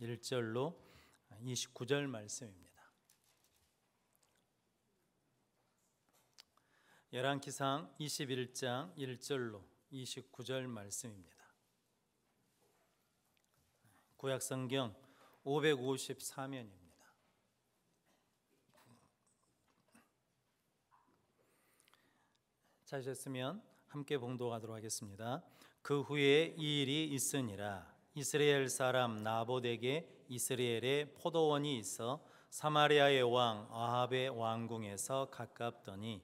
1절로 29절 말씀입니다. 열왕기상 21장 1절로 29절 말씀입니다. 구약성경 554면입니다. 찾으셨으면 함께 봉독하도록 하겠습니다. 그 후에 이 일이 있으니라. 이스라엘 사람 나봇에게 이스라엘에 포도원이 있어 사마리아의 왕 아합의 왕궁에서 가깝더니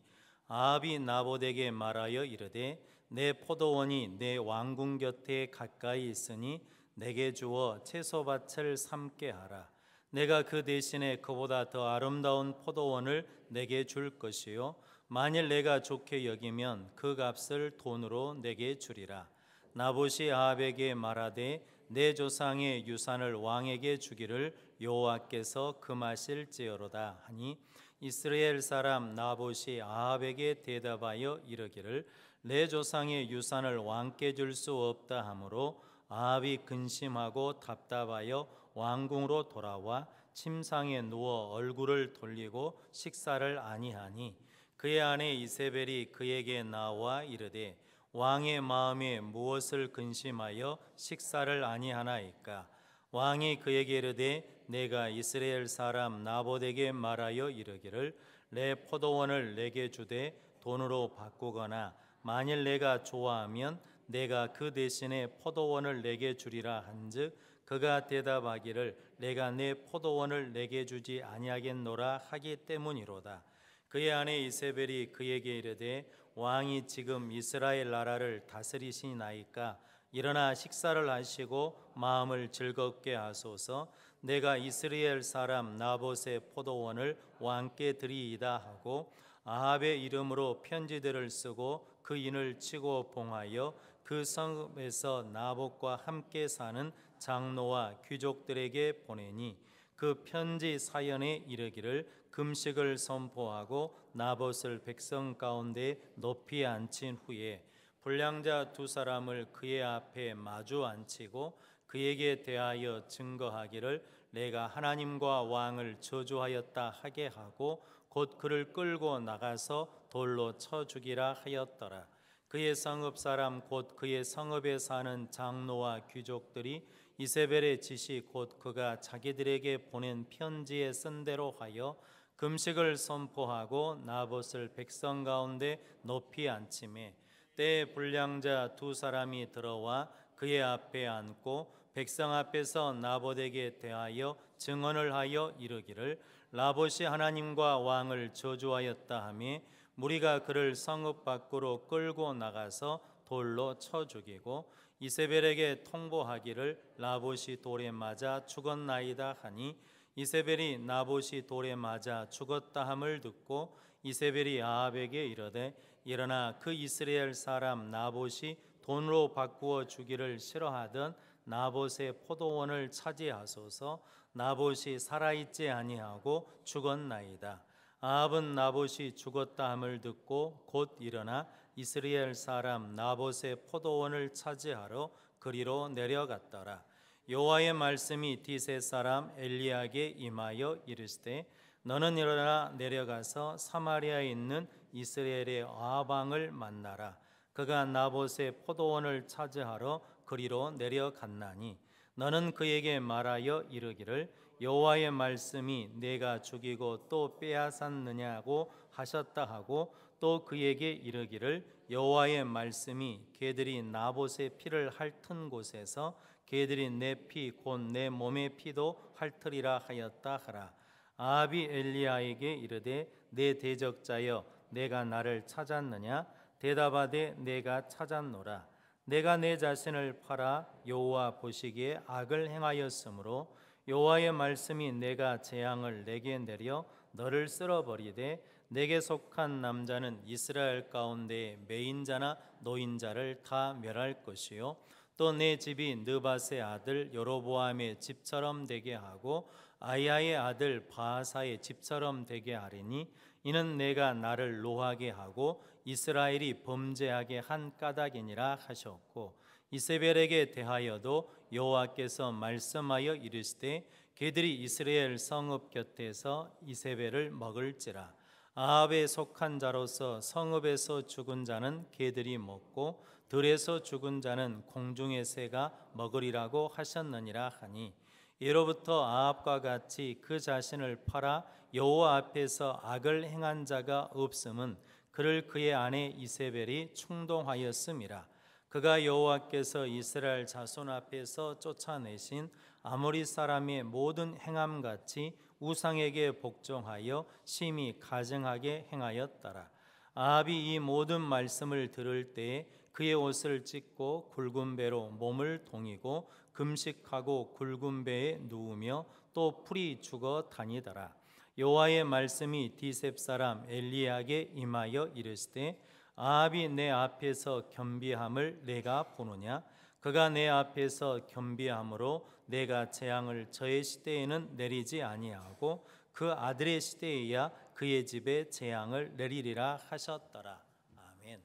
아합이 나봇에게 말하여 이르되 내 포도원이 내 왕궁 곁에 가까이 있으니 내게 주어 채소밭을 삼게 하라. 내가 그 대신에 그보다 더 아름다운 포도원을 내게 줄 것이요 만일 내가 좋게 여기면 그 값을 돈으로 내게 주리라. 나봇이 아합에게 말하되 내 조상의 유산을 왕에게 주기를 여호와께서 금하실지어로다 하니 이스라엘 사람 나봇이 아합에게 대답하여 이르기를 내 조상의 유산을 왕께 줄 수 없다 하므로 아합이 근심하고 답답하여 왕궁으로 돌아와 침상에 누워 얼굴을 돌리고 식사를 아니하니 그의 아내 이세벨이 그에게 나와 이르되 왕의 마음에 무엇을 근심하여 식사를 아니하나이까? 왕이 그에게 이르되 내가 이스라엘 사람 나봇에게 말하여 이르기를 내 포도원을 내게 주되 돈으로 바꾸거나 만일 내가 좋아하면 내가 그 대신에 포도원을 내게 주리라 한즉 그가 대답하기를 내가 내 포도원을 내게 주지 아니하겠노라 하기 때문이로다. 그의 아내 이세벨이 그에게 이르되 왕이 지금 이스라엘 나라를 다스리시나이까? 일어나 식사를 하시고 마음을 즐겁게 하소서. 내가 이스라엘 사람 나봇의 포도원을 왕께 드리이다 하고 아합의 이름으로 편지들을 쓰고 그 인을 치고 봉하여 그 성읍에서 나봇과 함께 사는 장로와 귀족들에게 보내니 그 편지 사연에 이르기를 금식을 선포하고 나봇을 백성 가운데 높이 앉힌 후에 불량자 두 사람을 그의 앞에 마주 앉히고 그에게 대하여 증거하기를 내가 하나님과 왕을 저주하였다 하게 하고 곧 그를 끌고 나가서 돌로 쳐 죽이라 하였더라. 그의 성읍 사람 곧 그의 성읍에 사는 장로와 귀족들이 이세벨의 지시 곧 그가 자기들에게 보낸 편지에 쓴 대로 하여 금식을 선포하고 나봇을 백성 가운데 높이 앉히매 때에 불량자 두 사람이 들어와 그의 앞에 앉고 백성 앞에서 나봇에게 대하여 증언을 하여 이르기를 나봇이 하나님과 왕을 저주하였다 하며 무리가 그를 성읍 밖으로 끌고 나가서 돌로 쳐 죽이고 이세벨에게 통보하기를 나봇이 돌에 맞아 죽었나이다 하니 이세벨이 나봇이 돌에 맞아 죽었다 함을 듣고 이세벨이 아합에게 이르되 일어나 그 이스라엘 사람 나봇이 돈으로 바꾸어 주기를 싫어하던 나봇의 포도원을 차지하소서. 나봇이 살아있지 아니하고 죽었나이다. 아합은 나봇이 죽었다 함을 듣고 곧 일어나 이스라엘 사람 나봇의 포도원을 차지하러 그리로 내려갔더라. 여호와의 말씀이 디세 사람 엘리야에게 임하여 이르시되 너는 일어나 내려가서 사마리아에 있는 이스라엘의 아합 왕을 만나라. 그가 나봇의 포도원을 차지하러 그리로 내려갔나니 너는 그에게 말하여 이르기를 여호와의 말씀이 내가 죽이고 또 빼앗았느냐고 하셨다 하고 또 그에게 이르기를 여호와의 말씀이 개들이 나봇의 피를 핥은 곳에서 개들이 내 피 곧 내 몸의 피도 핥으리라 하였다 하라. 아합이 엘리야에게 이르되 내 대적자여 내가 나를 찾았느냐? 대답하되 내가 찾았노라. 내가 내 자신을 팔아 여호와 보시기에 악을 행하였으므로 여호와의 말씀이 내가 재앙을 내게 내려 너를 쓸어버리되 내게 속한 남자는 이스라엘 가운데 매인자나 노인자를 다 멸할 것이요 또 내 집이 느밧의 아들 여로보암의 집처럼 되게 하고 아이야의 아들 바하사의 집처럼 되게 하리니 이는 내가 나를 노하게 하고 이스라엘이 범죄하게 한 까닭이니라 하셨고 이세벨에게 대하여도 여호와께서 말씀하여 이르시되 그들이 이스라엘 성읍 곁에서 이세벨을 먹을지라. 아합에 속한 자로서 성읍에서 죽은 자는 개들이 먹고 들에서 죽은 자는 공중의 새가 먹으리라고 하셨느니라 하니, 이로부터 아합과 같이 그 자신을 팔아 여호와 앞에서 악을 행한 자가 없음은 그를 그의 아내 이세벨이 충동하였음이라. 그가 여호와께서 이스라엘 자손 앞에서 쫓아내신 아모리 사람의 모든 행함같이 우상에게 복종하여 심히 가증하게 행하였더라. 아합이 이 모든 말씀을 들을 때에 그의 옷을 찢고 굵은 배로 몸을 동이고 금식하고 굵은 배에 누우며 또 풀이 죽어 다니더라. 여호와의 말씀이 디셉 사람 엘리야에게 임하여 이르시되 아합이 내 앞에서 겸비함을 내가 보느냐? 그가 내 앞에서 겸비함으로 내가 재앙을 저의 시대에는 내리지 아니하고 그 아들의 시대에야 그의 집에 재앙을 내리리라 하셨더라. 아멘.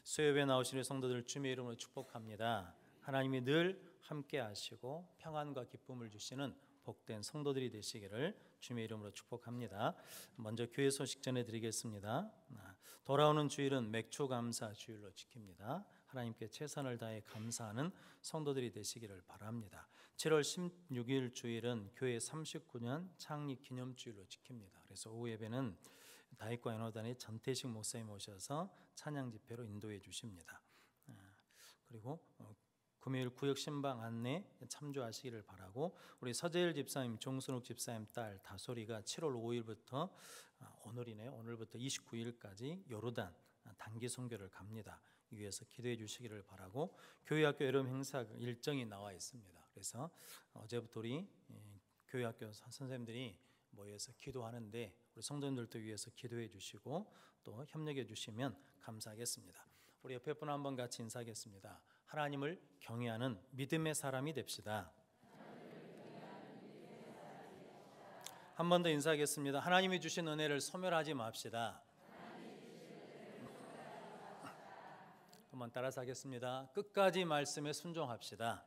수요예배 나오시는 성도들 주님의 이름으로 축복합니다. 하나님이 늘 함께 하시고 평안과 기쁨을 주시는 복된 성도들이 되시기를 주님의 이름으로 축복합니다. 먼저 교회 소식 전해드리겠습니다. 돌아오는 주일은 맥주 감사 주일로 지킵니다. 하나님께 최선을 다해 감사하는 성도들이 되시기를 바랍니다. 7월 16일 주일은 교회 39년 창립 기념주일로 지킵니다. 그래서 오후 예배는 다윗과 연호단의 전태식 목사님 오셔서 찬양 집회로 인도해 주십니다. 그리고 금요일 구역 신방 안내 참조하시기를 바라고, 우리 서재일 집사님, 종순욱 집사님 딸 다솔이가 7월 5일부터 오늘부터 29일까지 요르단 단기 선교를 갑니다. 이 위해서 기도해 주시기를 바라고, 교회학교 여름 행사 일정이 나와 있습니다. 그래서 어제부터 우리 교회학교 선생님들이 모여서 기도하는데 우리 성도님들도 위해서 기도해 주시고 또 협력해 주시면 감사하겠습니다. 우리 옆에 분 한번 같이 인사하겠습니다. 하나님을 경외하는 믿음의 사람이 됩시다. 한 번 더 인사하겠습니다. 하나님이 주신 은혜를 소멸하지 맙시다. 한번 따라서 하겠습니다. 끝까지 말씀에 순종합시다.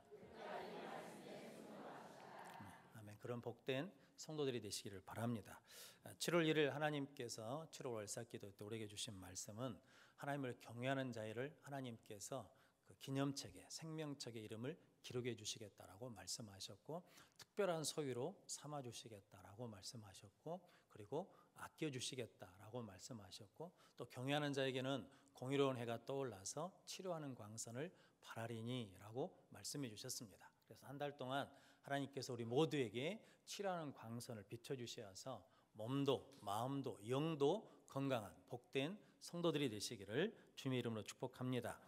아멘. 그런 복된 성도들이 되시기를 바랍니다. 7월 1일 하나님께서 7월 월삭기도 때 우리에게 주신 말씀은 하나님을 경외하는 자를 하나님께서 그 기념책에 생명책의 이름을 기록해 주시겠다라고 말씀하셨고, 특별한 소유로 삼아 주시겠다라고 말씀하셨고, 그리고 아껴 주시겠다라고 말씀하셨고, 또 경외하는 자에게는 공의로운 해가 떠올라서 치료하는 광선을 바라리니라고 말씀해 주셨습니다. 그래서 한 달 동안 하나님께서 우리 모두에게 치료하는 광선을 비춰 주셔서 몸도 마음도 영도 건강한 복된 성도들이 되시기를 주님의 이름으로 축복합니다.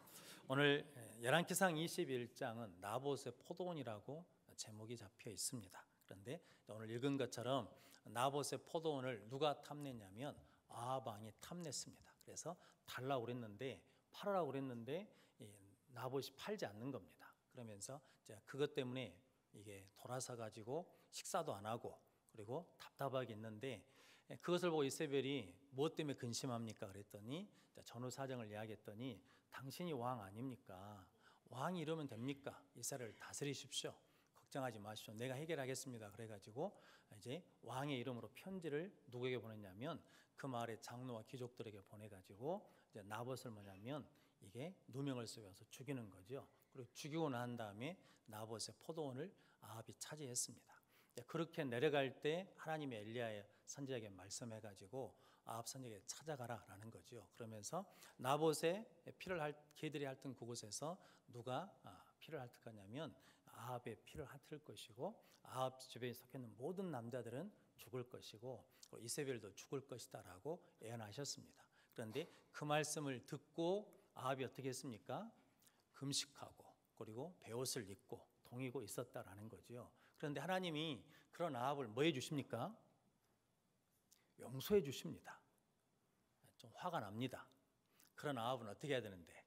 오늘 열왕기상 21장은 나봇의 포도원이라고 제목이 잡혀 있습니다. 그런데 오늘 읽은 것처럼 나봇의 포도원을 누가 탐냈냐면 아합 왕이 탐냈습니다. 그래서 달라고 그랬는데, 팔으라고 그랬는데 나봇이 팔지 않는 겁니다. 그러면서 그것 때문에 이게 돌아서 가지고 식사도 안 하고 그리고 답답하게 있는데, 그것을 보고 이세벨이 무엇 때문에 근심합니까? 그랬더니 전후 사정을 이야기했더니 당신이 왕 아닙니까? 왕이 이러면 됩니까? 이스라엘을 다스리십시오. 걱정하지 마십시오. 내가 해결하겠습니다. 그래가지고 이제 왕의 이름으로 편지를 누구에게 보냈냐면 그 마을의 장로와 귀족들에게 보내가지고 이제 나봇을 뭐냐면 이게 누명을 쓰면서 죽이는 거죠. 그리고 죽이고 난 다음에 나봇의 포도원을 아합이 차지했습니다. 그렇게 내려갈 때 하나님의 엘리야 선지자에게 말씀해가지고 아합 선지자에게 찾아가라라는 거죠. 그러면서 나봇의 개들이 핥은 그곳에서 누가 피를 핥을 거냐면 아합의 피를 핥을 것이고, 아합 주변에 속해 있는 모든 남자들은 죽을 것이고 이세벨도 죽을 것이다라고 예언하셨습니다. 그런데 그 말씀을 듣고 아합이 어떻게 했습니까? 금식하고 그리고 베옷을 입고 동이고 있었다라는 거죠. 그런데 하나님이 그런 아합을 뭐 해주십니까? 용서해 주십니다. 좀 화가 납니다. 그런 아합은 어떻게 해야 되는데?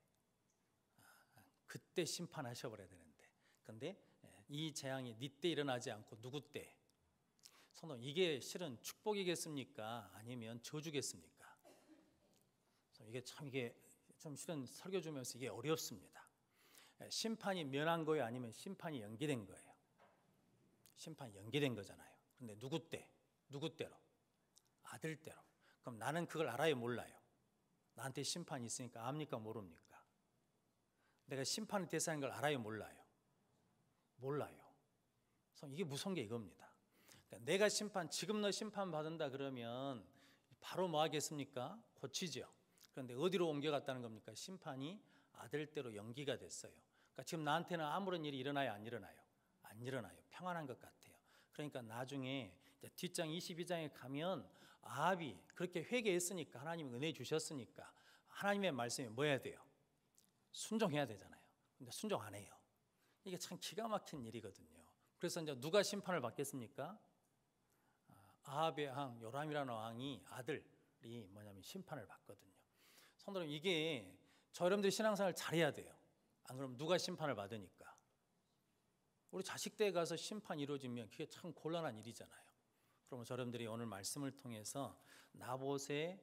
그때 심판하셔버려야 되는데, 그런데 이 재앙이 네 때 일어나지 않고 누구 때? 성도, 이게 실은 축복이겠습니까? 아니면 저주겠습니까? 이게 좀 실은 설교 주면서 이게 어렵습니다. 심판이 면한 거예요? 아니면 심판이 연기된 거예요? 심판이 연기된 거잖아요. 근데 누구 때? 누구 때로? 아들 때로. 그럼 나는 그걸 알아요? 몰라요? 나한테 심판이 있으니까 압니까? 모릅니까? 내가 심판의 대상인 걸 알아요? 몰라요? 몰라요. 그래서 이게 무서운 게 이겁니다. 그러니까 내가 지금 너 심판 받는다 그러면 바로 뭐 하겠습니까? 고치죠. 그런데 어디로 옮겨갔다는 겁니까? 심판이 아들대로 연기가 됐어요. 그러니까 지금 나한테는 아무런 일이 일어나요? 안 일어나요? 안 일어나요. 평안한 것 같아요. 그러니까 나중에 뒷장 22장에 가면 아합이 그렇게 회개했으니까, 하나님 은혜 주셨으니까 하나님의 말씀에 뭐 해야 돼요? 순종해야 되잖아요. 근데 순종 안 해요. 이게 참 기가 막힌 일이거든요. 그래서 이제 누가 심판을 받겠습니까? 아합의 왕 요람이라는 왕이 아들이 뭐냐면 심판을 받거든요. 성도 여러분, 이게 여러분들이 신앙생활 잘해야 돼요. 안 그러면 누가 심판을 받으니까. 우리 자식 때 가서 심판 이루어지면 그게 참 곤란한 일이잖아요. 그러면 여러분들이 오늘 말씀을 통해서 나봇의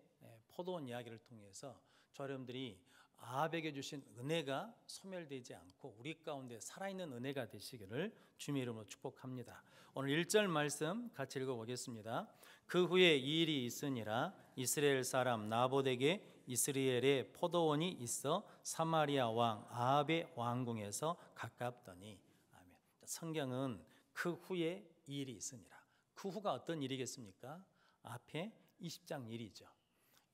포도원 이야기를 통해서 여러분들이 아합에게 주신 은혜가 소멸되지 않고 우리 가운데 살아있는 은혜가 되시기를 주님의 이름으로 축복합니다. 오늘 1절 말씀 같이 읽어보겠습니다. 그 후에 이 일이 있으니라. 이스라엘 사람 나봇에게 이스라엘의 포도원이 있어 사마리아 왕 아합의 왕궁에서 가깝더니. 아멘. 성경은 그 후에 이 일이 있으니라. 그 후가 어떤 일이겠습니까? 앞에 20장 일이죠.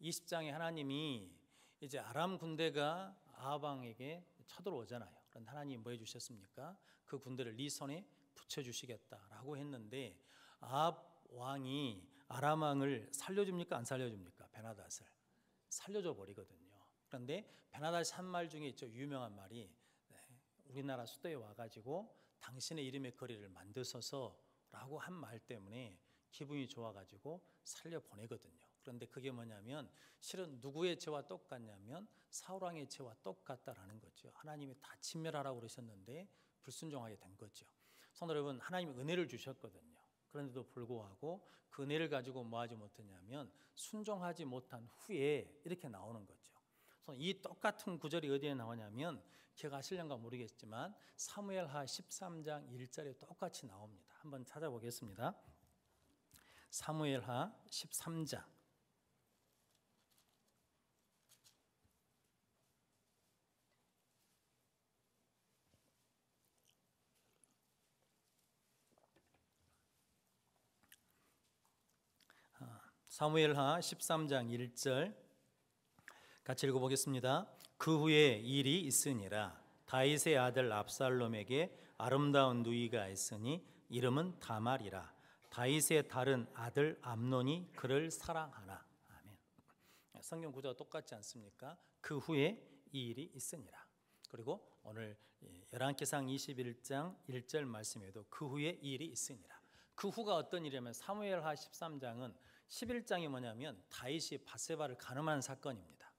20장에 하나님이 이제 아람 군대가 아합 왕에게 쳐들어오잖아요. 그런데 하나님이 뭐 해주셨습니까? 그 군대를 네 손에 붙여주시겠다라고 했는데 아합 왕이 아람 왕을 살려줍니까? 안 살려줍니까? 베나닷을 살려줘 버리거든요. 그런데 베나닷이 한 말 중에 있죠. 유명한 말이 우리나라 수도에 와가지고 당신의 이름의 거리를 만드소서라고 한 말 때문에 기분이 좋아가지고 살려보내거든요. 그런데 그게 뭐냐면 실은 누구의 죄와 똑같냐면 사울왕의 죄와 똑같다라는 거죠. 하나님이 다 진멸하라고 그러셨는데 불순종하게 된 거죠. 성도 여러분, 하나님이 은혜를 주셨거든요. 그런데도 불구하고 그 은혜를 가지고 뭐 하지 못했냐면 순종하지 못한 후에 이렇게 나오는 거죠. 이 똑같은 구절이 어디에 나오냐면 기억하실런가 모르겠지만 사무엘하 13장 1절에 똑같이 나옵니다. 한번 찾아보겠습니다. 사무엘하 13장 사무엘하 13장 1절 같이 읽어보겠습니다. 그 후에 일이 있으니라. 다윗의 아들 압살롬에게 아름다운 누이가 있으니 이름은 다말이라. 다윗의 다른 아들 암논이 그를 사랑하나. 아멘. 성경 구조가 똑같지 않습니까? 그 후에 이 일이 있으니라. 그리고 오늘 열왕기상 21장 1절 말씀에도 그 후에 이 일이 있으니라. 그 후가 어떤 일이냐면 사무엘하 13장은 11장이 뭐냐면 다윗이 밧세바를 간음하는 사건입니다.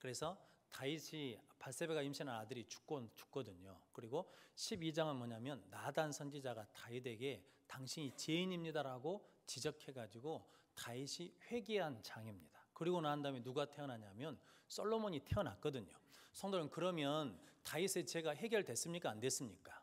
그래서 다윗이 밧세바가 임신한 아들이 죽거든요. 그리고 12장은 뭐냐면 나단 선지자가 다윗에게 당신이 죄인입니다라고 지적해가지고 다윗이 회개한 장입니다. 그리고 난 다음에 누가 태어나냐면 솔로몬이 태어났거든요. 성도는 그러면 다윗의 죄가 해결됐습니까? 안 됐습니까?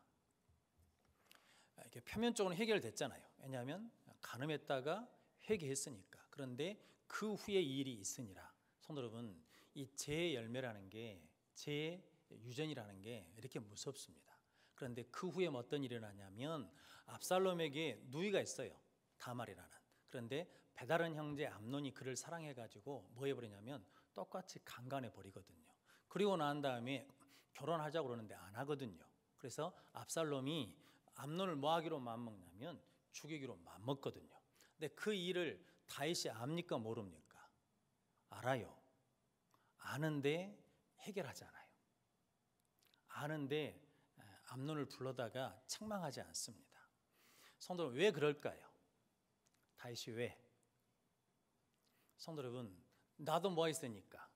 이렇게 표면적으로 해결됐잖아요. 왜냐하면 간음했다가 회개했으니까. 그런데 그 후에 이 일이 있으니라. 성도 여러분, 이 죄의 열매라는 게, 죄의 유전이라는 게 이렇게 무섭습니다. 그런데 그 후에 어떤 일이 일어나냐면 압살롬에게 누이가 있어요. 다말이라는. 그런데 배다른 형제 암논이 그를 사랑해가지고 뭐 해버리냐면 똑같이 강간해 버리거든요. 그리고 난 다음에 결혼하자고 그러는데 안 하거든요. 그래서 압살롬이 암논을 뭐 하기로 마음먹냐면 죽이기로 마음먹거든요. 근데 그 일을 다윗이 압니까? 모릅니까? 알아요. 아는데 해결하지 않아요. 아는데 암논을 불러다가 책망하지 않습니다. 성도 여러분, 왜 그럴까요? 다윗이 왜? 성도 여러분, 나도 뭐 했으니까?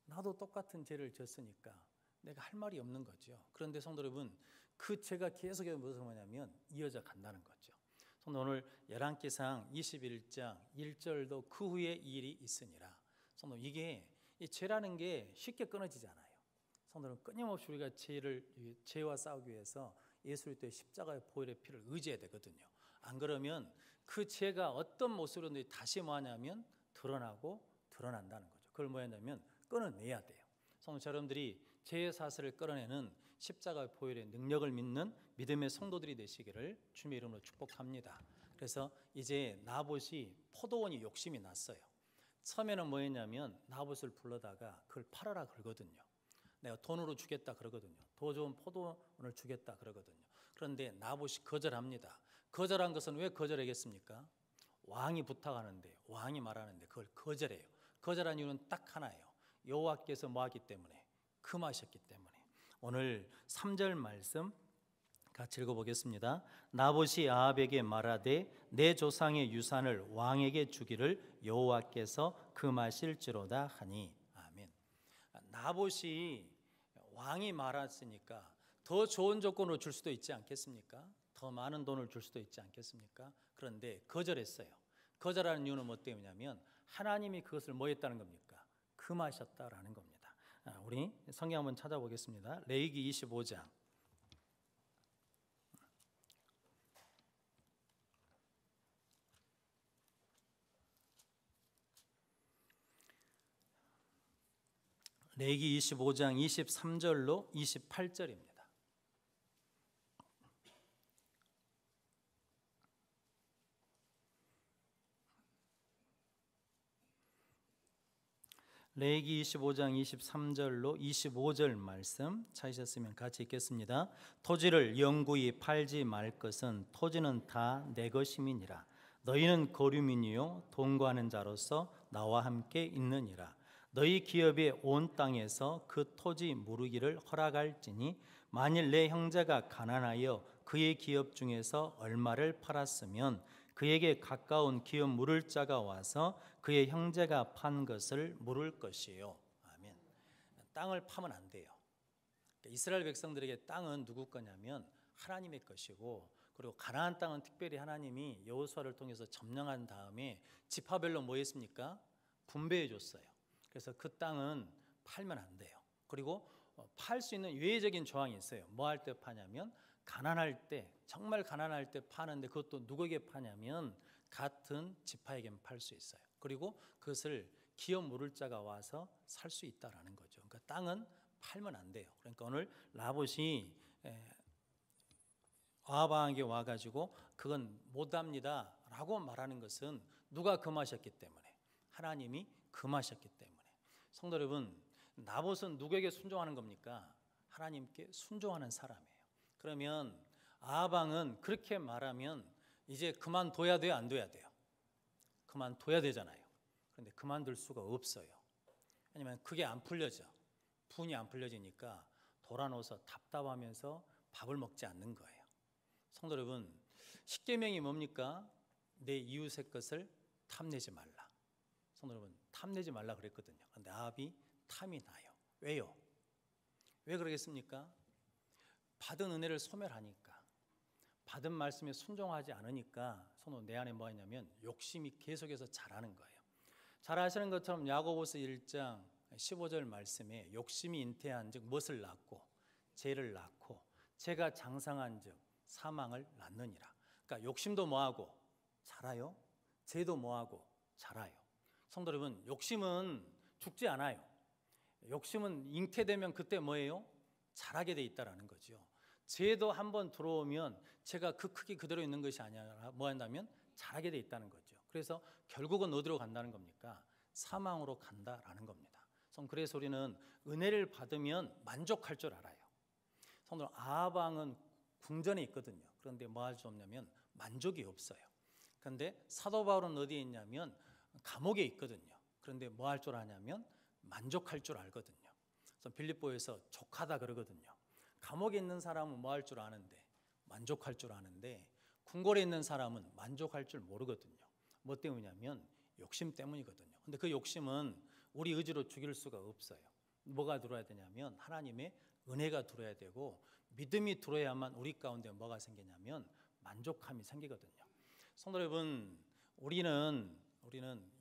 나도 똑같은 죄를 졌으니까 내가 할 말이 없는 거죠. 그런데 성도 여러분, 그 죄가 계속해서 무슨 뭐냐면 이어져 간다는 거죠. 성도 오늘 열왕기상 21장 1절도 그 후에 이 일이 있으니라. 성도 이게 이 죄라는 게 쉽게 끊어지지 않아요. 성도는 끊임없이 우리가 죄와 싸우기 위해서 예수 그리스도의 십자가의 보혈의 피를 의지해야 되거든요. 안 그러면 그 죄가 어떤 모습으로든지 다시 뭐하냐면 드러난다는 거죠. 그걸 뭐냐면 끊어내야 돼요. 성도 여러분들이 죄의 사슬을 끌어내는 십자가의 보혈의 능력을 믿는 믿음의 성도들이 되시기를 주님의 이름으로 축복합니다. 그래서 이제 나봇이 포도원이 욕심이 났어요. 처음에는 뭐였냐면 나봇을 불러다가 그걸 팔아라 그러거든요. 내가 돈으로 주겠다 그러거든요. 더 좋은 포도원을 주겠다 그러거든요. 그런데 나봇이 거절합니다. 거절한 것은 왜 거절하겠습니까? 왕이 부탁하는데, 왕이 말하는데 그걸 거절해요. 거절한 이유는 딱 하나예요. 여호와께서 뭐하기 때문에? 금하셨기 때문에. 오늘 3절 말씀 같이 읽어보겠습니다. 나봇이 아합에게 말하되 내 조상의 유산을 왕에게 주기를 여호와께서 금하실지로다 하니. 아멘. 나봇이 왕이 말했으니까 더 좋은 조건으로 줄 수도 있지 않겠습니까? 더 많은 돈을 줄 수도 있지 않겠습니까? 그런데 거절했어요. 거절하는 이유는 뭐 때문이냐면 하나님이 그것을 뭐 했다는 겁니까? 금하셨다라는 겁니다. 우리 성경 한번 찾아보겠습니다. 레위기 25장. 레위기 25장 23절로 28절입니다. 레위기 25장 23절로 25절 말씀 찾으셨으면 같이 읽겠습니다. 토지를 영구히 팔지 말 것은 토지는 다 내 것임이니라. 너희는 거류민이요 동거하는 자로서 나와 함께 있느니라. 너희 기업의 온 땅에서 그 토지 무르기를 허락할지니 만일 내 형제가 가난하여 그의 기업 중에서 얼마를 팔았으면 그에게 가까운 기업 물을 자가 와서 그의 형제가 판 것을 물을 것이요. 아멘. 땅을 파면 안 돼요. 이스라엘 백성들에게 땅은 누구 거냐면 하나님의 것이고, 그리고 가나안 땅은 특별히 하나님이 여호수아를 통해서 점령한 다음에 지파별로 뭐 했습니까? 분배해 줬어요. 그래서 그 땅은 팔면 안 돼요. 그리고 팔 수 있는 예외적인 조항이 있어요. 뭐 할 때 파냐면 가난할 때, 정말 가난할 때 파는데 그것도 누구에게 파냐면 같은 지파에게만 팔 수 있어요. 그리고 그것을 기업 물을 자가 와서 살 수 있다라는 거죠. 그러니까 땅은 팔면 안 돼요. 그러니까 오늘 나봇이 아합에게 와가지고 그건 못합니다 라고 말하는 것은 누가 금하셨기 때문에? 하나님이 금하셨기 때문에. 성도 여러분, 나봇은 누구에게 순종하는 겁니까? 하나님께 순종하는 사람이에요. 그러면 아합은 그렇게 말하면 이제 그만둬야 돼요, 안 둬야 돼요? 그만둬야 되잖아요. 그런데 그만둘 수가 없어요. 왜냐하면 그게 안 풀려져. 분이 안 풀려지니까 돌아놓아서 답답하면서 밥을 먹지 않는 거예요. 성도 여러분, 십계명이 뭡니까? 내 이웃의 것을 탐내지 말라. 성도 여러분, 탐내지 말라 그랬거든요. 그런데 아합이 탐이 나요. 왜요? 왜 그러겠습니까? 받은 은혜를 소멸하니까, 받은 말씀에 순종하지 않으니까 성도 내 안에 뭐 있냐면 욕심이 계속해서 자라는 거예요. 잘 아시는 것처럼 야고보서 1장 15절 말씀에 욕심이 잉태한 즉 무엇을 낳고? 죄를 낳고 죄가 장성한 즉 사망을 낳느니라. 그러니까 욕심도 뭐하고? 자라요. 죄도 뭐하고? 자라요. 성도 여러분, 욕심은 죽지 않아요. 욕심은 잉태되면 그때 뭐예요? 자라게 돼 있다라는 거죠. 죄도 한번 들어오면 죄가 그 크기 그대로 있는 것이 아니라 뭐 한다면 자라게 돼 있다는 거죠. 그래서 결국은 어디로 간다는 겁니까? 사망으로 간다라는 겁니다. 그래서 우리는 은혜를 받으면 만족할 줄 알아요. 성도 아합 왕은 궁전에 있거든요. 그런데 뭐 할 수 없냐면 만족이 없어요. 그런데 사도 바울은 어디에 있냐면 감옥에 있거든요. 그런데 뭐 할 줄 아냐면 만족할 줄 알거든요. 그래서 빌립보에서 족하다 그러거든요. 감옥에 있는 사람은 뭐 할 줄 아는데? 만족할 줄 아는데 궁궐에 있는 사람은 만족할 줄 모르거든요. 뭐 때문이냐면 욕심 때문이거든요. 근데 그 욕심은 우리 의지로 죽일 수가 없어요. 뭐가 들어야 되냐면 하나님의 은혜가 들어야 되고 믿음이 들어야만 우리 가운데 뭐가 생기냐면 만족함이 생기거든요. 성도 여러분, 우리는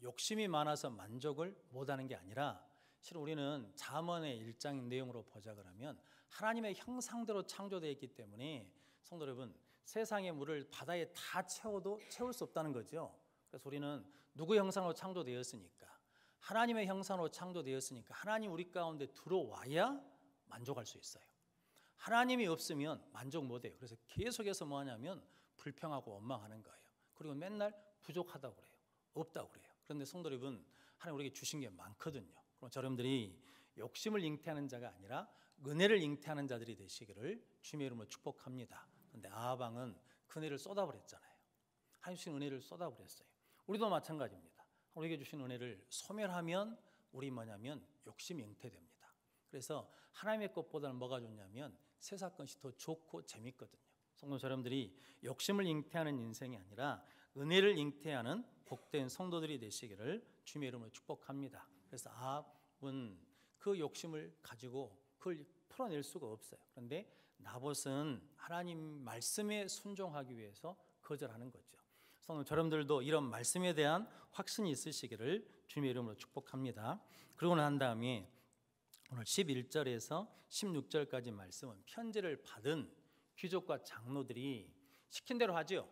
욕심이 많아서 만족을 못하는 게 아니라 실은 우리는 잠언의 1장 내용으로 보자 그러면 하나님의 형상대로 창조되어 있기 때문에 성도 여러분, 세상의 물을 바다에 다 채워도 채울 수 없다는 거죠. 그래서 우리는 누구의 형상으로 창조되었으니까, 하나님의 형상으로 창조되었으니까 하나님 우리 가운데 들어와야 만족할 수 있어요. 하나님이 없으면 만족 못해요. 그래서 계속해서 뭐 하냐면 불평하고 원망하는 거예요. 그리고 맨날 부족하다고 그래요. 없다고 그래요. 그런데 성도 여러분, 하나님 우리에게 주신 게 많거든요. 그럼 여러분들이 욕심을 잉태하는 자가 아니라 은혜를 잉태하는 자들이 되시기를 주님의 이름으로 축복합니다. 그런데 아합 왕은 그 은혜를 쏟아버렸잖아요. 하나님 주신 은혜를 쏟아버렸어요. 우리도 마찬가지입니다. 우리에게 주신 은혜를 소멸하면 우리 뭐냐면 욕심이 잉태됩니다. 그래서 하나님의 것보다는 뭐가 좋냐면 세상 것이 더 좋고 재밌거든요. 성도 여러분들이 욕심을 잉태하는 인생이 아니라 은혜를 잉태하는 복된 성도들이 되시기를 주님의 이름으로 축복합니다. 그래서 아합은 그 욕심을 가지고 그걸 풀어낼 수가 없어요. 그런데 나봇은 하나님 말씀에 순종하기 위해서 거절하는 거죠. 성도 여러분들도 이런 말씀에 대한 확신이 있으시기를 주님의 이름으로 축복합니다. 그러고 난 다음에 오늘 11절에서 16절까지 말씀은 편지를 받은 귀족과 장로들이 시킨 대로 하죠.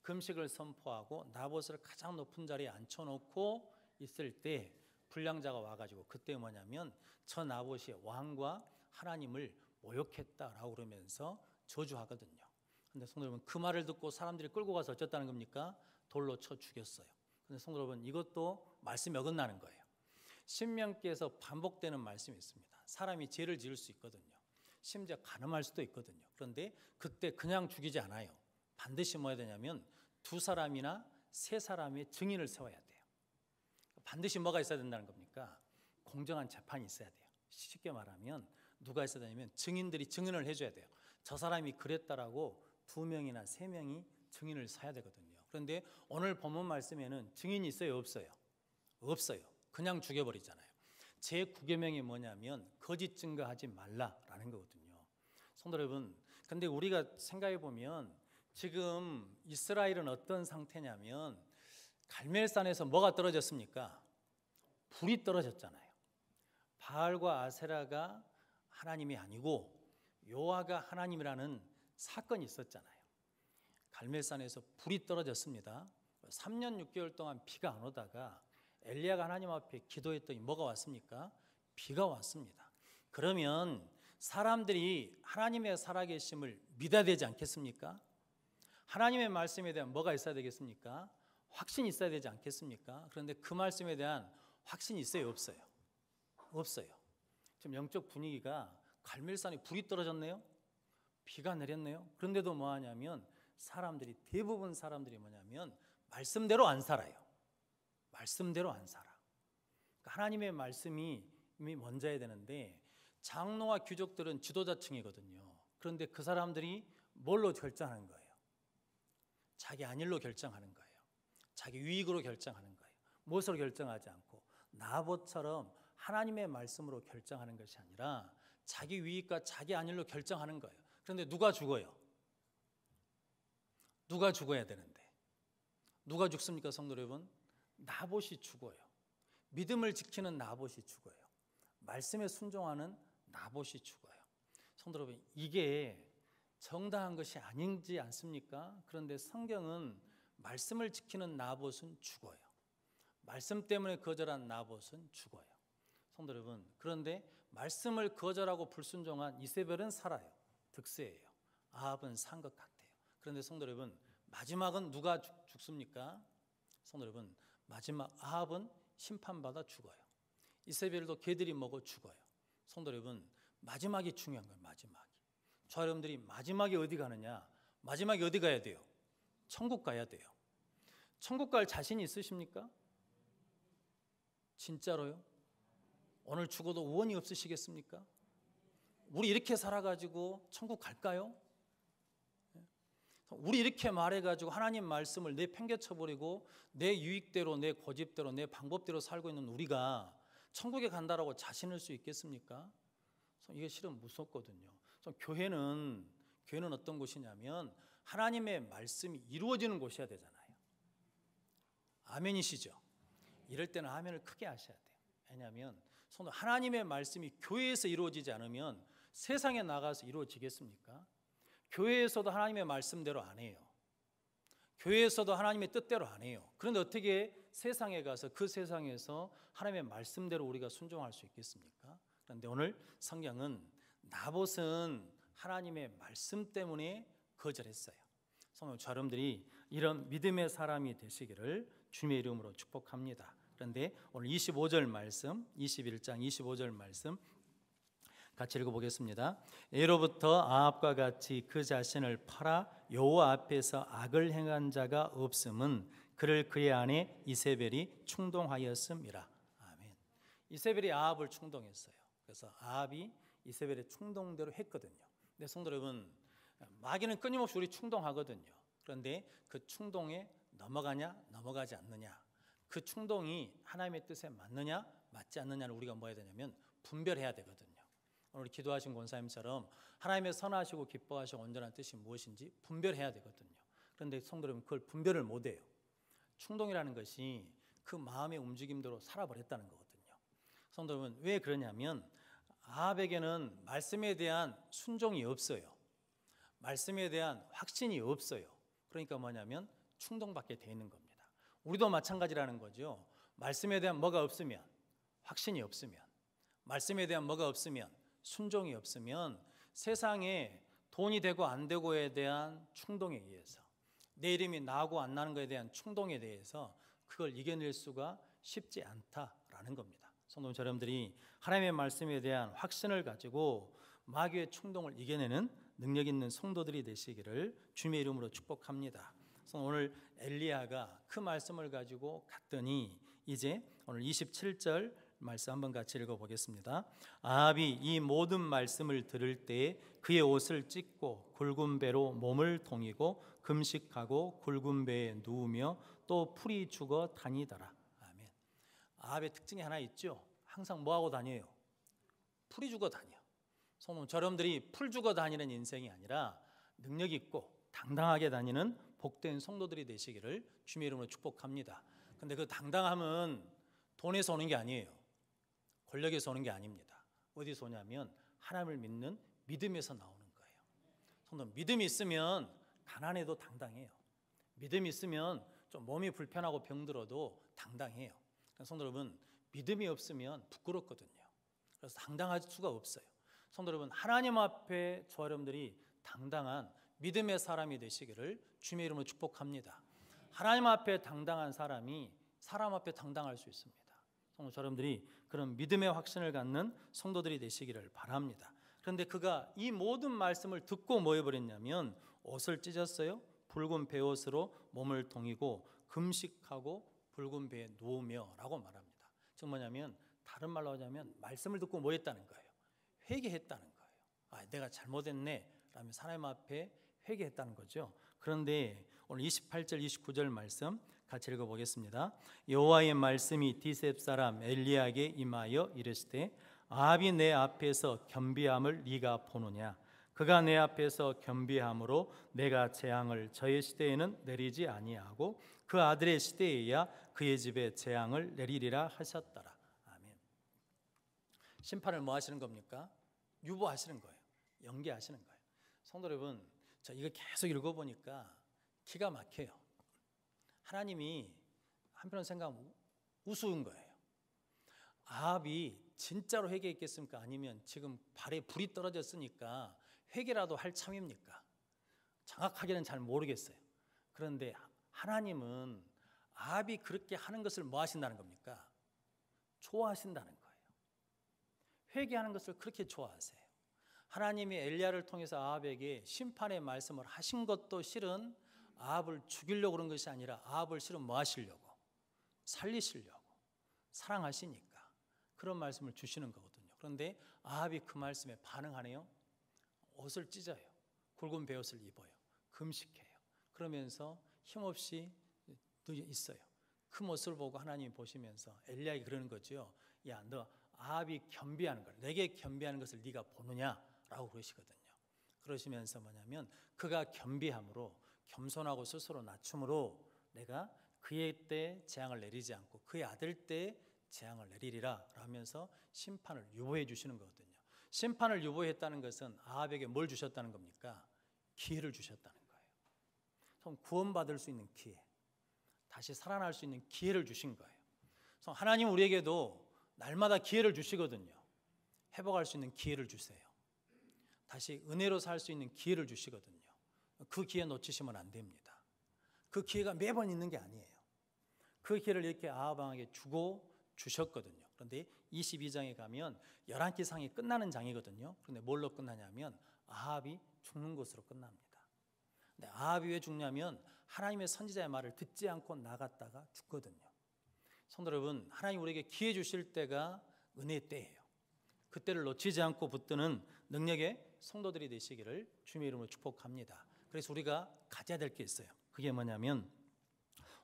금식을 선포하고 나봇을 가장 높은 자리에 앉혀놓고 있을 때 불량자가 와가지고 그때 뭐냐면 저 나봇이 왕과 하나님을 모욕했다라고 그러면서 저주하거든요. 근데 성도 여러분, 그 말을 듣고 사람들이 끌고 가서 어쨌다는 겁니까? 돌로 쳐 죽였어요. 근데 성도 여러분, 이것도 말씀이 어긋나는 거예요. 신명기에서 반복되는 말씀이 있습니다. 사람이 죄를 지을 수 있거든요. 심지어 간음할 수도 있거든요. 그런데 그때 그냥 죽이지 않아요. 반드시 뭐 해야 되냐면 2사람이나 3사람의 증인을 세워야 돼요. 반드시 뭐가 있어야 된다는 겁니까? 공정한 재판이 있어야 돼요. 쉽게 말하면 누가 있어야 되냐면 증인들이 증인을 해줘야 돼요. 저 사람이 그랬다라고 2명이나 3명이 증인을 서야 되거든요. 그런데 오늘 본문 말씀에는 증인이 있어요, 없어요? 없어요. 그냥 죽여버리잖아요. 제9계명이 뭐냐면 거짓 증거하지 말라라는 거거든요. 성도 여러분, 근데 우리가 생각해 보면 지금 이스라엘은 어떤 상태냐면 갈멜산에서 뭐가 떨어졌습니까? 불이 떨어졌잖아요. 바알과 아세라가 하나님이 아니고 여호와가 하나님이라는 사건이 있었잖아요. 갈멜산에서 불이 떨어졌습니다. 3년 6개월 동안 비가 안 오다가 엘리야가 하나님 앞에 기도했더니 뭐가 왔습니까? 비가 왔습니다. 그러면 사람들이 하나님의 살아계심을 믿어야 되지 않겠습니까? 하나님의 말씀에 대한 뭐가 있어야 되겠습니까? 확신이 있어야 되지 않겠습니까? 그런데 그 말씀에 대한 확신이 있어요, 없어요? 없어요. 지금 영적 분위기가 갈멜산에 불이 떨어졌네요. 비가 내렸네요. 그런데도 뭐 하냐면 대부분 사람들이 뭐냐면 말씀대로 안 살아요. 말씀대로 안 살아. 그러니까 하나님의 말씀이 먼저야 되는데 장로와 귀족들은 지도자층이거든요. 그런데 그 사람들이 뭘로 결정하는 거예요? 자기 안일로 결정하는 거예요. 자기 유익으로 결정하는 거예요. 무엇으로 결정하지 않고 나봇처럼 하나님의 말씀으로 결정하는 것이 아니라 자기 유익과 자기 안일로 결정하는 거예요. 그런데 누가 죽어요? 누가 죽어야 되는데 누가 죽습니까, 성도 여러분? 나봇이 죽어요. 믿음을 지키는 나봇이 죽어요. 말씀에 순종하는 나봇이 죽어요. 성도 여러분, 이게 정당한 것이 아닌지 않습니까? 그런데 성경은 말씀을 지키는 나봇은 죽어요. 말씀 때문에 거절한 나봇은 죽어요. 성도 여러분, 그런데 말씀을 거절하고 불순종한 이세벨은 살아요. 득세예요. 아합은 산 것 같아요. 그런데 성도 여러분, 마지막은 누가 죽습니까? 성도 여러분, 마지막 아합은 심판받아 죽어요. 이세벨도 개들이 먹어 죽어요. 성도 여러분, 마지막이 중요한 거예요. 마지막이. 저 여러분들이 마지막에 어디 가느냐? 마지막에 어디 가야 돼요? 천국 가야 돼요. 천국 갈 자신이 있으십니까? 진짜로요? 오늘 죽어도 원이 없으시겠습니까? 우리 이렇게 살아가지고 천국 갈까요? 우리 이렇게 말해가지고 하나님 말씀을 내팽개쳐버리고 내 유익대로, 내 고집대로, 내 방법대로 살고 있는 우리가 천국에 간다라고 자신할 수 있겠습니까? 이게 실은 무섭거든요. 교회는 어떤 곳이냐면 하나님의 말씀이 이루어지는 곳이어야 되잖아요. 아멘이시죠? 이럴 때는 아멘을 크게 하셔야 돼요. 왜냐하면 하나님의 말씀이 교회에서 이루어지지 않으면 세상에 나가서 이루어지겠습니까? 교회에서도 하나님의 말씀대로 안 해요. 교회에서도 하나님의 뜻대로 안 해요. 그런데 어떻게 세상에 가서 그 세상에서 하나님의 말씀대로 우리가 순종할 수 있겠습니까? 그런데 오늘 성경은 나봇은 하나님의 말씀 때문에 거절했어요. 성도 여러분들이 이런 믿음의 사람이 되시기를 주님의 이름으로 축복합니다. 그런데 오늘 25절 말씀, 21장 25절 말씀 같이 읽어보겠습니다. 예로부터 아합과 같이 그 자신을 팔아 여호와 앞에서 악을 행한 자가 없음은 그를 그의 아내 이세벨이 충동하였음이라. 아멘. 이세벨이 아합을 충동했어요. 그래서 아합이 이세벨의 충동대로 했거든요. 근데 성도 여러분, 마귀는 끊임없이 우리 충동하거든요. 그런데 그 충동에 넘어가냐 넘어가지 않느냐, 그 충동이 하나님의 뜻에 맞느냐 맞지 않느냐를 우리가 뭐 해야 되냐면 분별해야 되거든요. 오늘 기도하신 권사님처럼 하나님의 선하시고 기뻐하시고 온전한 뜻이 무엇인지 분별해야 되거든요. 그런데 성도 여러분, 그걸 분별을 못해요. 충동이라는 것이 그 마음의 움직임대로 살아버렸다는 거거든요. 성도 여러분, 왜 그러냐면 아합에게는 말씀에 대한 순종이 없어요. 말씀에 대한 확신이 없어요. 그러니까 뭐냐면 충동받게 돼 있는 겁니다. 우리도 마찬가지라는 거죠. 말씀에 대한 뭐가 없으면, 확신이 없으면, 말씀에 대한 뭐가 없으면, 순종이 없으면 세상에 돈이 되고 안 되고에 대한 충동에 의해서, 내 이름이 나고 안 나는 것에 대한 충동에 대해서 그걸 이겨낼 수가 쉽지 않다라는 겁니다. 성도 여러분들이 하나님의 말씀에 대한 확신을 가지고 마귀의 충동을 이겨내는 능력 있는 성도들이 되시기를 주님의 이름으로 축복합니다. 오늘 엘리야가 그 말씀을 가지고 갔더니 이제 오늘 27절 말씀 한번 같이 읽어보겠습니다. 아합이 이 모든 말씀을 들을 때에 그의 옷을 찢고 굵은 배로 몸을 동이고 금식하고 굵은 배에 누우며 또 풀이 죽어 다니더라. 아멘. 아합의 특징이 하나 있죠. 항상 뭐하고 다녀요? 풀이 죽어 다녀. 여러분들이 풀 죽어 다니는 인생이 아니라 능력 있고 당당하게 다니는 복된 성도들이 되시기를 주님의 이름으로 축복합니다. 근데 그 당당함은 돈에서 오는 게 아니에요. 권력에서 오는 게 아닙니다. 어디서 오냐면 하나님을 믿는 믿음에서 나오는 거예요. 성도, 믿음이 있으면 가난해도 당당해요. 믿음이 있으면 좀 몸이 불편하고 병들어도 당당해요. 성도 여러분, 믿음이 없으면 부끄럽거든요. 그래서 당당할 수가 없어요. 성도 여러분, 하나님 앞에 저 여러분들이 당당한 믿음의 사람이 되시기를 주님의 이름으로 축복합니다. 하나님 앞에 당당한 사람이 사람 앞에 당당할 수 있습니다. 성도 여러분들이 그런 믿음의 확신을 갖는 성도들이 되시기를 바랍니다. 그런데 그가 이 모든 말씀을 듣고 뭐 해버렸냐면 옷을 찢었어요. 붉은 베옷으로 몸을 동이고 금식하고 붉은 배에 누우며 라고 말합니다. 즉 뭐냐면 다른 말로 하자면 말씀을 듣고 뭐 했다는 거예요? 회개했다는 거예요. 아, 내가 잘못했네 라면서 하나님 앞에 회개했다는 거죠. 그런데 오늘 28절 29절 말씀 같이 읽어보겠습니다. 여호와의 말씀이 디셉 사람 엘리야에게 임하여 이르시되 아합이 내 앞에서 겸비함을 네가 보느냐? 그가 내 앞에서 겸비함으로 내가 재앙을 저의 시대에는 내리지 아니하고 그 아들의 시대에야 그의 집에 재앙을 내리리라 하셨더라. 아멘. 심판을 뭐 하시는 겁니까? 유보하시는 거예요. 연기하시는 거예요. 성도 여러분, 저 이거 계속 읽어보니까 기가 막혀요. 하나님이 한편으로 생각하면 우스운 거예요. 아합이 진짜로 회개했겠습니까? 아니면 지금 발에 불이 떨어졌으니까 회개라도 할 참입니까? 정확하게는 잘 모르겠어요. 그런데 하나님은 아합이 그렇게 하는 것을 뭐 하신다는 겁니까? 좋아하신다는 거예요. 회개하는 것을 그렇게 좋아하세요. 하나님이 엘리야를 통해서 아합에게 심판의 말씀을 하신 것도 실은 아합을 죽이려고 그런 것이 아니라 아합을 실은 뭐 하시려고? 살리시려고, 사랑하시니까 그런 말씀을 주시는 거거든요. 그런데 아합이 그 말씀에 반응하네요. 옷을 찢어요. 굵은 베옷을 입어요. 금식해요. 그러면서 힘없이 있어요. 그 모습을 보고 하나님이 보시면서 엘리야에게 그러는 거죠. 야, 너 아합이 겸비하는 걸, 내게 겸비하는 것을 네가 보느냐라고 그러시거든요. 그러시면서 뭐냐면 그가 겸비함으로, 겸손하고 스스로 낮춤으로 내가 그의 때 재앙을 내리지 않고 그의 아들 때 재앙을 내리리라 하면서 심판을 유보해 주시는 거거든요. 심판을 유보했다는 것은 아합에게 뭘 주셨다는 겁니까? 기회를 주셨다는 거예요. 그럼 구원받을 수 있는 기회, 다시 살아날 수 있는 기회를 주신 거예요. 그래서 하나님 우리에게도 날마다 기회를 주시거든요. 회복할 수 있는 기회를 주세요. 다시 은혜로 살 수 있는 기회를 주시거든요. 그 기회 놓치시면 안 됩니다. 그 기회가 매번 있는 게 아니에요. 그 기회를 이렇게 아합 왕에게 주셨거든요. 그런데 22장에 가면 11기상이 끝나는 장이거든요. 그런데 뭘로 끝나냐면 아합이 죽는 것으로 끝납니다. 근데 아합이 왜 죽냐면 하나님의 선지자의 말을 듣지 않고 나갔다가 죽거든요. 성도 여러분, 하나님 우리에게 기회 주실 때가 은혜의 때예요. 그때를 놓치지 않고 붙드는 능력의 성도들이 되시기를 주님의 이름으로 축복합니다. 그래서 우리가 가져야 될 게 있어요. 그게 뭐냐면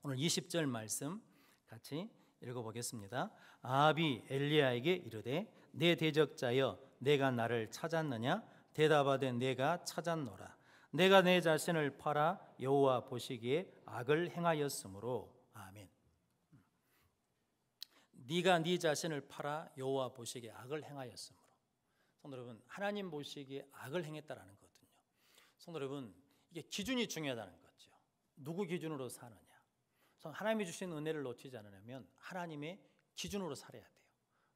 오늘 20절 말씀 같이 읽어보겠습니다. 아합이 엘리야에게 이르되 내 대적자여 내가 나를 찾았느냐? 대답하되 내가 찾았노라. 내가 내 자신을 팔아 여호와 보시기에 악을 행하였으므로. 아멘. 네가 네 자신을 팔아 여호와 보시기에 악을 행하였으므로. 성도 여러분, 하나님 보시기에 악을 행했다라는 거거든요. 성도 여러분, 이게 기준이 중요하다는 거죠. 누구 기준으로 사느냐. 하나님이 주신 은혜를 놓치지 않으려면 하나님의 기준으로 살아야 돼요.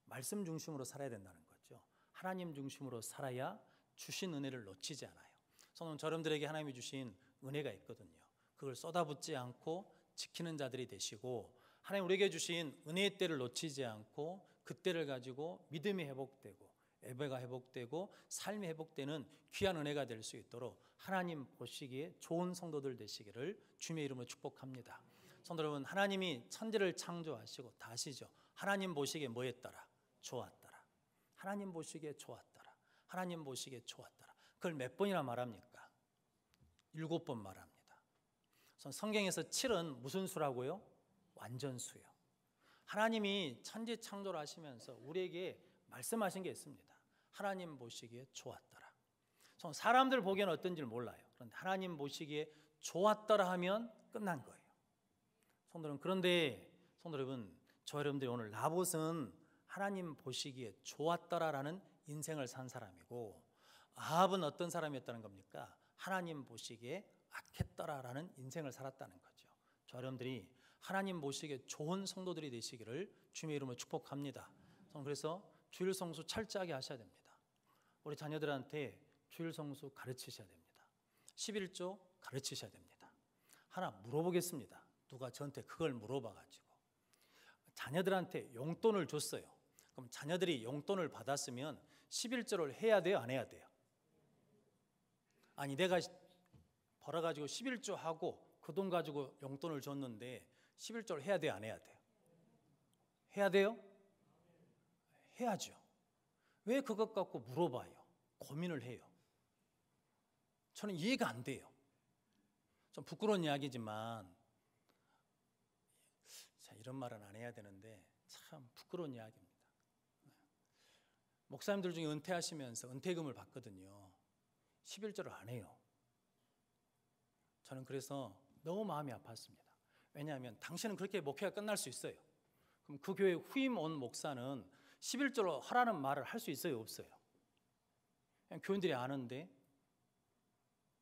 말씀 중심으로 살아야 된다는 거죠. 하나님 중심으로 살아야 주신 은혜를 놓치지 않아요. 성도 여러분들에게 하나님이 주신 은혜가 있거든요. 그걸 쏟아붓지 않고 지키는 자들이 되시고, 하나님 우리에게 주신 은혜의 때를 놓치지 않고 그 때를 가지고 믿음이 회복되고 예배가 회복되고 삶이 회복되는 귀한 은혜가 될 수 있도록 하나님 보시기에 좋은 성도들 되시기를 주님의 이름으로 축복합니다. 성도 여러분, 하나님이 천지를 창조하시고 다시죠. 하나님 보시기에 뭐 했더라? 좋았더라. 하나님 보시기에 좋았더라. 하나님 보시기에 좋았더라. 그걸 몇 번이나 말합니까? 7번 말합니다. 성경에서 7은 무슨 수라고요? 완전수요. 하나님이 천지 창조를 하시면서 우리에게 말씀하신 게 있습니다. 하나님 보시기에 좋았더라. 사람들 보기에는 어떤지 몰라요. 그런데 하나님 보시기에 좋았더라 하면 끝난 거예요. 그런데 성도 여러분, 저 여러분들이 오늘 나봇은 하나님 보시기에 좋았더라라는 인생을 산 사람이고, 아합은 어떤 사람이었다는 겁니까? 하나님 보시기에 악했더라라는 인생을 살았다는 거죠. 저 여러분들이 하나님 보시기에 좋은 성도들이 되시기를 주님의 이름으로 축복합니다. 그래서 주일 성수 철저하게 하셔야 됩니다. 우리 자녀들한테 주일 성수 가르치셔야 됩니다. 11조 가르치셔야 됩니다. 하나 물어보겠습니다. 누가 저한테 그걸 물어봐가지고 자녀들한테 용돈을 줬어요. 그럼 자녀들이 용돈을 받았으면 11조를 해야 돼요? 안 해야 돼요? 아니, 내가 벌어가지고 11조 하고 그 돈 가지고 용돈을 줬는데 11조를 해야 돼요? 안 해야 돼요? 해야 돼요? 해야죠. 왜 그것 갖고 물어봐요? 고민을 해요. 저는 이해가 안 돼요. 좀 부끄러운 이야기지만, 자, 이런 말은 안 해야 되는데 참 부끄러운 이야기입니다. 목사님들 중에 은퇴하시면서 은퇴금을 받거든요. 11조를 안 해요. 저는 그래서 너무 마음이 아팠습니다. 왜냐하면 당신은 그렇게 목회가 끝날 수 있어요. 그럼 그 교회 후임 온 목사는 11조로 하라는 말을 할 수 있어요? 없어요? 그냥 교인들이 아는데,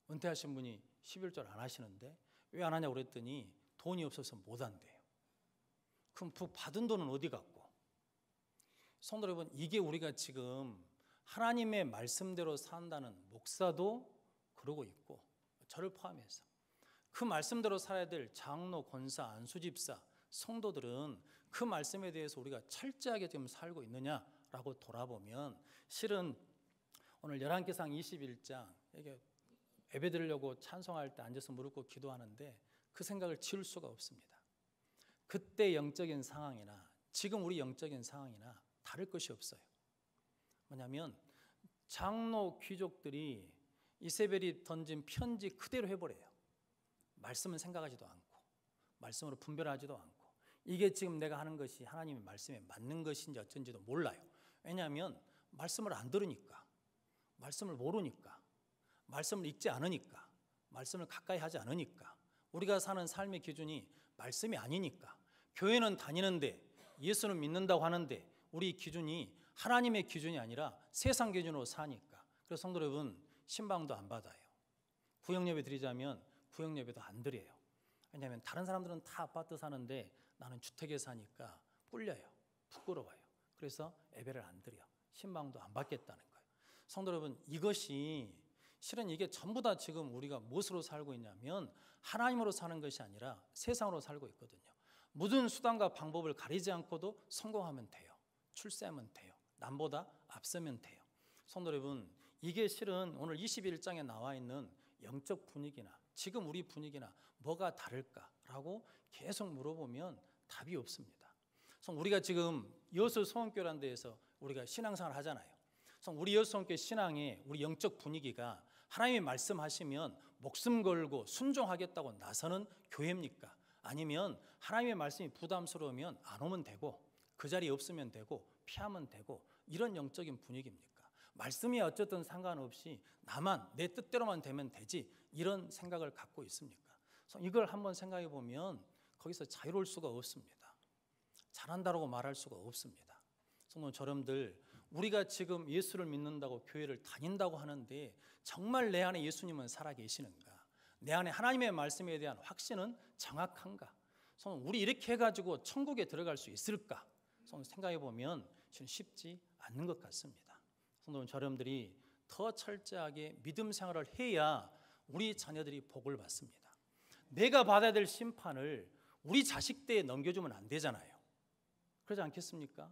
은퇴하신 분이 11조를 안 하시는데 왜 안 하냐고 그랬더니 돈이 없어서 못 한대요. 그럼 받은 돈은 어디 갔고? 성도 여러분, 이게 우리가 지금 하나님의 말씀대로 산다는 목사도 그러고 있고, 저를 포함해서 그 말씀대로 살아야 될 장로, 권사, 안수집사, 성도들은 그 말씀에 대해서 우리가 철저하게 지금 살고 있느냐라고 돌아보면, 실은 오늘 11기상 21장 이게 예배 드리려고 찬송할 때 앉아서 무릎 꿇고 기도하는데 그 생각을 지울 수가 없습니다. 그때 영적인 상황이나 지금 우리 영적인 상황이나 다를 것이 없어요. 뭐냐면 장로 귀족들이 이세벨이 던진 편지 그대로 해버려요. 말씀은 생각하지도 않고 말씀으로 분별하지도 않고, 이게 지금 내가 하는 것이 하나님의 말씀에 맞는 것인지 어쩐지도 몰라요. 왜냐하면 말씀을 안 들으니까, 말씀을 모르니까, 말씀을 읽지 않으니까, 말씀을 가까이 하지 않으니까, 우리가 사는 삶의 기준이 말씀이 아니니까, 교회는 다니는데 예수는 믿는다고 하는데 우리 기준이 하나님의 기준이 아니라 세상 기준으로 사니까. 그래서 성도 여러분, 신방도 안 받아요. 구역예배 드리자면 구역예배도 안 드려요. 왜냐하면 다른 사람들은 다 아파트 사는데 나는 주택에 사니까 꿀려요. 부끄러워요. 그래서 예배를 안 드려. 신방도 안 받겠다는 거예요. 성도 여러분, 이것이 실은 이게 전부 다 지금 우리가 무엇으로 살고 있냐면 하나님으로 사는 것이 아니라 세상으로 살고 있거든요. 모든 수단과 방법을 가리지 않고도 성공하면 돼요. 출세하면 돼요. 남보다 앞서면 돼요. 성도 여러분, 이게 실은 오늘 21장에 나와 있는 영적 분위기나 지금 우리 분위기나 뭐가 다를까라고 계속 물어보면 답이 없습니다. 우리가 지금 여수 소원교회라는 데에서 우리가 신앙생활을 하잖아요. 우리 여수 소원교회 신앙의 우리 영적 분위기가 하나님이 말씀하시면 목숨 걸고 순종하겠다고 나서는 교회입니까? 아니면 하나님의 말씀이 부담스러우면 안 오면 되고 그 자리에 없으면 되고 피하면 되고 이런 영적인 분위기입니까? 말씀이 어쨌든 상관없이 나만 내 뜻대로만 되면 되지 이런 생각을 갖고 있습니까? 이걸 한번 생각해 보면 거기서 자유로울 수가 없습니다. 잘한다고 말할 수가 없습니다. 성도 여러분들, 우리가 지금 예수를 믿는다고 교회를 다닌다고 하는데 정말 내 안에 예수님은 살아계시는가? 내 안에 하나님의 말씀에 대한 확신은 정확한가? 우리 이렇게 해가지고 천국에 들어갈 수 있을까? 생각해 보면 쉽지 않는 것 같습니다. 성도 여러분들이 더 철저하게 믿음 생활을 해야 우리 자녀들이 복을 받습니다. 내가 받아야 될 심판을 우리 자식대에 넘겨주면 안 되잖아요. 그러지 않겠습니까?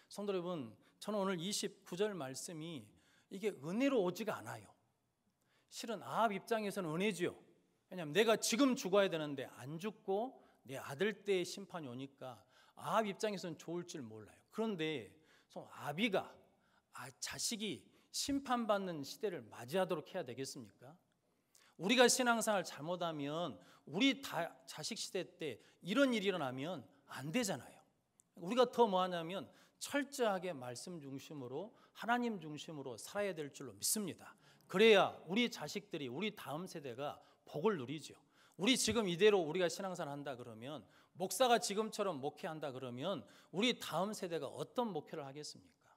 성도 여러분, 저는 오늘 29절 말씀이 이게 은혜로 오지가 않아요. 실은 아합 입장에서는 은혜지요. 왜냐하면 내가 지금 죽어야 되는데 안 죽고 내 아들 때의 심판이 오니까 아합 입장에서는 좋을 줄 몰라요. 그런데 아비가 자식이 심판받는 시대를 맞이하도록 해야 되겠습니까? 우리가 신앙생활 잘못하면 우리 자식 시대 때 이런 일이 일어나면 안 되잖아요. 우리가 더 뭐하냐면 철저하게 말씀 중심으로 하나님 중심으로 살아야 될 줄로 믿습니다. 그래야 우리 자식들이 우리 다음 세대가 복을 누리죠. 우리 지금 이대로 우리가 신앙생활 한다 그러면 목사가 지금처럼 목회한다 그러면 우리 다음 세대가 어떤 목회를 하겠습니까?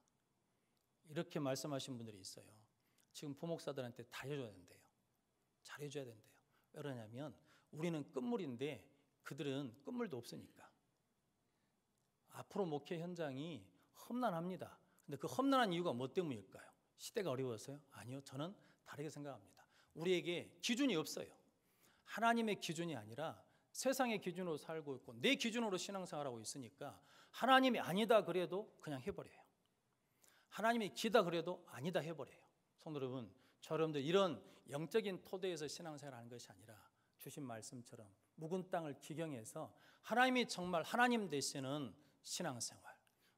이렇게 말씀하신 분들이 있어요. 지금 부목사들한테 다 해줘야 된대요. 잘해줘야 된대요. 왜 그러냐면 우리는 끝물인데 그들은 끝물도 없으니까. 앞으로 목회 현장이 험난합니다. 근데 그 험난한 이유가 뭐 때문일까요? 시대가 어려워서요? 아니요, 저는 다르게 생각합니다. 우리에게 기준이 없어요. 하나님의 기준이 아니라 세상의 기준으로 살고 있고 내 기준으로 신앙생활하고 있으니까 하나님이 아니다 그래도 그냥 해버려요. 하나님이 기다 그래도 아니다 해버려요. 성도 여러분, 여러분들 이런 영적인 토대에서 신앙생활하는 것이 아니라 주신 말씀처럼 묵은 땅을 기경해서 하나님이 정말 하나님 되시는 신앙생활,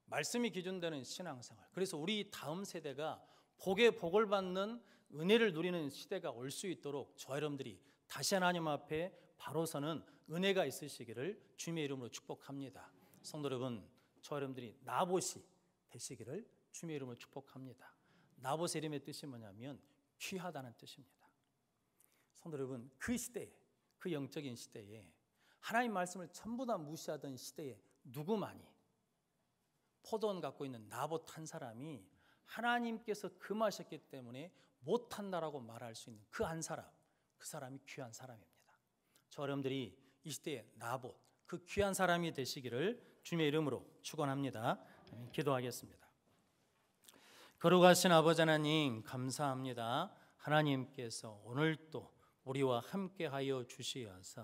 말씀이 기준되는 신앙생활, 그래서 우리 다음 세대가 복의 복을 받는 은혜를 누리는 시대가 올 수 있도록 저 여러분들이 다시 하나님 앞에 바로 서는 은혜가 있으시기를 주님의 이름으로 축복합니다. 성도 여러분, 저 여러분들이 나봇이 되시기를 주님의 이름으로 축복합니다. 나봇의 이름의 뜻이 뭐냐면 귀하다는 뜻입니다. 성도 여러분, 그 시대에, 그 영적인 시대에 하나님 말씀을 전부 다 무시하던 시대에 누구만이 포도원 갖고 있는 나봇 한 사람이 하나님께서 금하셨기 때문에 못한다라고 말할 수 있는 그 한 사람, 그 사람이 귀한 사람입니다. 저 여러분들이 이 시대에 나봇, 그 귀한 사람이 되시기를 주님의 이름으로 축원합니다. 기도하겠습니다. 거룩하신 아버지 하나님, 감사합니다. 하나님께서 오늘 또 우리와 함께하여 주시어서